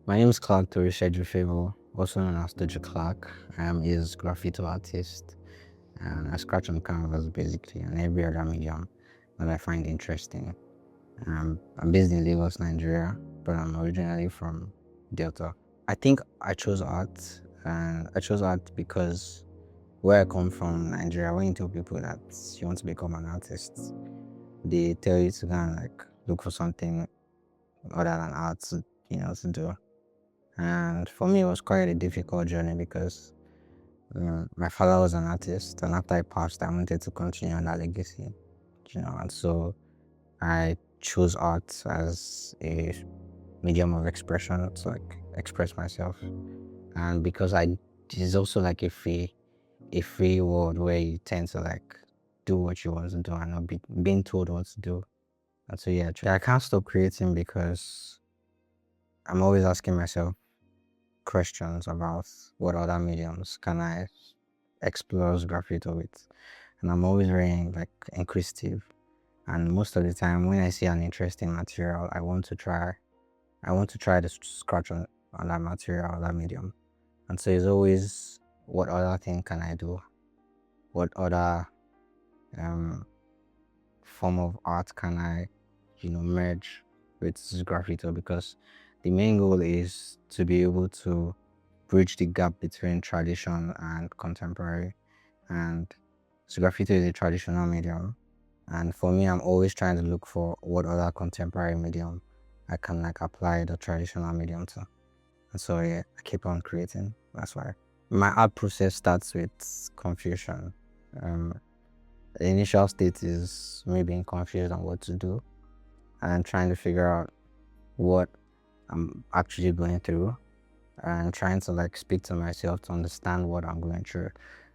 My name is Clarke Toritseju, also known as Clarke. I am a graffiti artist and I scratch on canvas basically and every other medium that I find interesting. I'm based in Lagos, Nigeria, but I'm originally from Delta. I think I chose art and I chose art because where I come from, Nigeria, when you tell people that you want to become an artist, they tell you to go and look for something other than art to do. And for me, it was quite a difficult journey because my father was an artist, and after I passed, I wanted to continue on that legacy. And so I chose art as a medium of expression to express myself. And because this is also like a free world where you tend to do what you want to do and not being told what to do. And so yeah, I can't stop creating because I'm always asking myself questions about what other mediums can I explore graffiti with. And I'm always very inquisitive. And most of the time when I see an interesting material, I want to try to scratch on that material, that medium. And so it's always what other thing can I do? What other um, form of art can I, merge with graffiti? Because the main goal is to be able to bridge the gap between tradition and contemporary. And so graffiti is a traditional medium. And for me, I'm always trying to look for what other contemporary medium I can apply the traditional medium to. And so yeah, I keep on creating. That's why. My art process starts with confusion. Um, the initial state is me being confused on what to do and trying to figure out what I'm actually going through and trying to speak to myself to understand what I'm going through,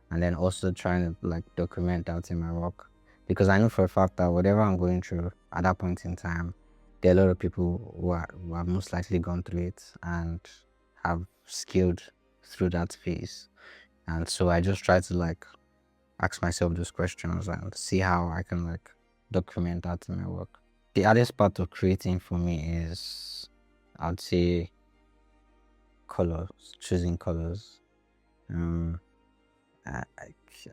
and then also trying to document that in my work, because I know for a fact that whatever I'm going through at that point in time, there are a lot of people who have most likely gone through it and have skilled through that phase. And so I just try to ask myself those questions and see how I can document that in my work. The hardest part of creating for me is, I'd say, colors, choosing colors. Um,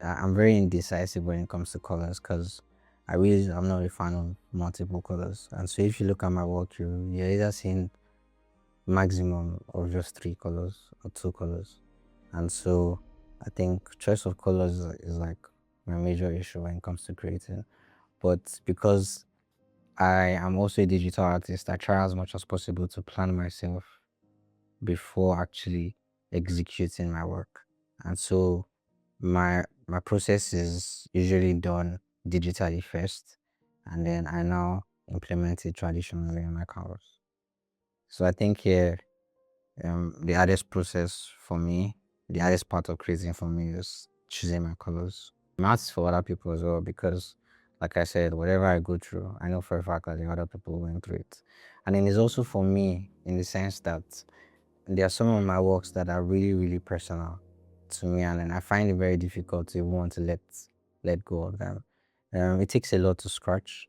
I'm very indecisive when it comes to colors because I'm not a fan of multiple colors. And so if you look at my work, you're either seeing maximum of just 3 colors or 2 colors. And so I think choice of colors is my major issue when it comes to creating. But because I am also a digital artist, I try as much as possible to plan myself before actually executing my work. And so my process is usually done digitally first, and then I now implement it traditionally on my canvas. So I think here, the hardest process for me, the hardest part of creating for me is choosing my colors. Maths for other people as well, because like I said, whatever I go through, I know for a fact that the other people went through it. And then it's also for me in the sense that there are some of my works that are really, really personal to me, and then I find it very difficult to want to let go of them. It takes a lot to scratch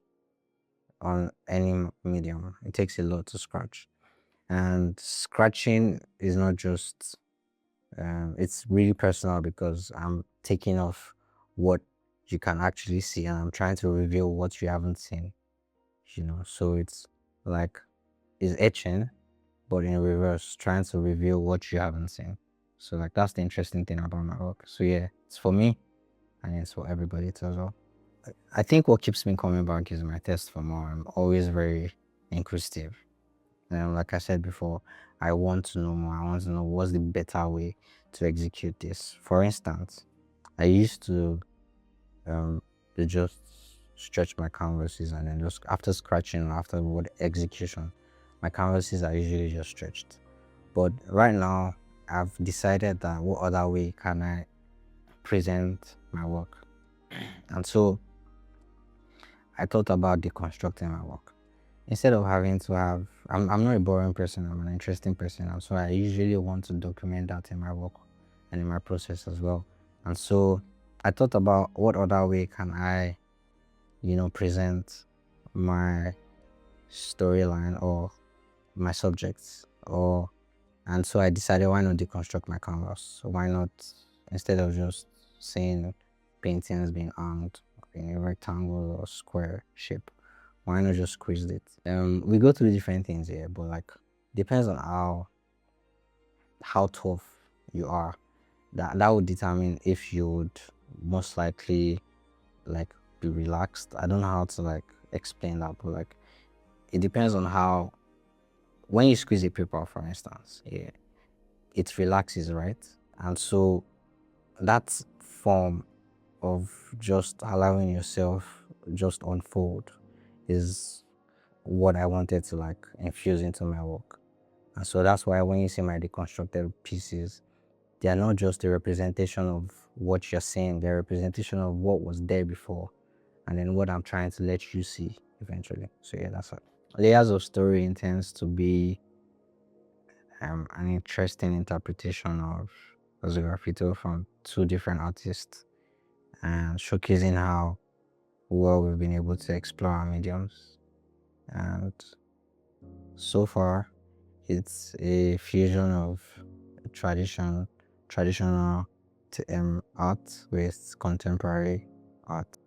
on any medium. It takes a lot to scratch, and scratching is not just. It's really personal because I'm taking off what you can actually see, and I'm trying to reveal what you haven't seen. So it's like it's etching, but in reverse, trying to reveal what you haven't seen. So that's the interesting thing about my work. So yeah, it's for me and it's for everybody too as well. I think what keeps me coming back is my thirst for more. I'm always very inquisitive. And like I said before, I want to know more. I want to know what's the better way to execute this. For instance, I used um to just stretch my canvases, and then just after scratching, after what execution, my canvases are usually just stretched. But right now, I've decided that what other way can I present my work. And so I thought about deconstructing my work. Instead of having to I'm not a boring person, I'm an interesting person. And so I usually want to document that in my work and in my process as well. And so I thought about what other way can I, present my storyline or my subjects or And so I decided, why not deconstruct my canvas? So why not, instead of just seeing paintings being hanged in a rectangle or square shape, why not just squeeze it? We go through different things here, but like depends on how tough you are. That would determine if you would most likely like be relaxed. I don't know how to like explain that, but like it depends on how, when you squeeze a paper, for instance, yeah, it relaxes, right? And so that form of just allowing yourself just unfold is what I wanted to like infuse into my work. And so that's why when you see my deconstructed pieces, they are not just a representation of what you're saying, they're a representation of what was there before and then what I'm trying to let you see eventually. So yeah, that's it. Layers of Story intends to be an interesting interpretation of the graffito from two different artists and showcasing how well we've been able to explore our mediums. And so far, it's a fusion of traditional art with contemporary art.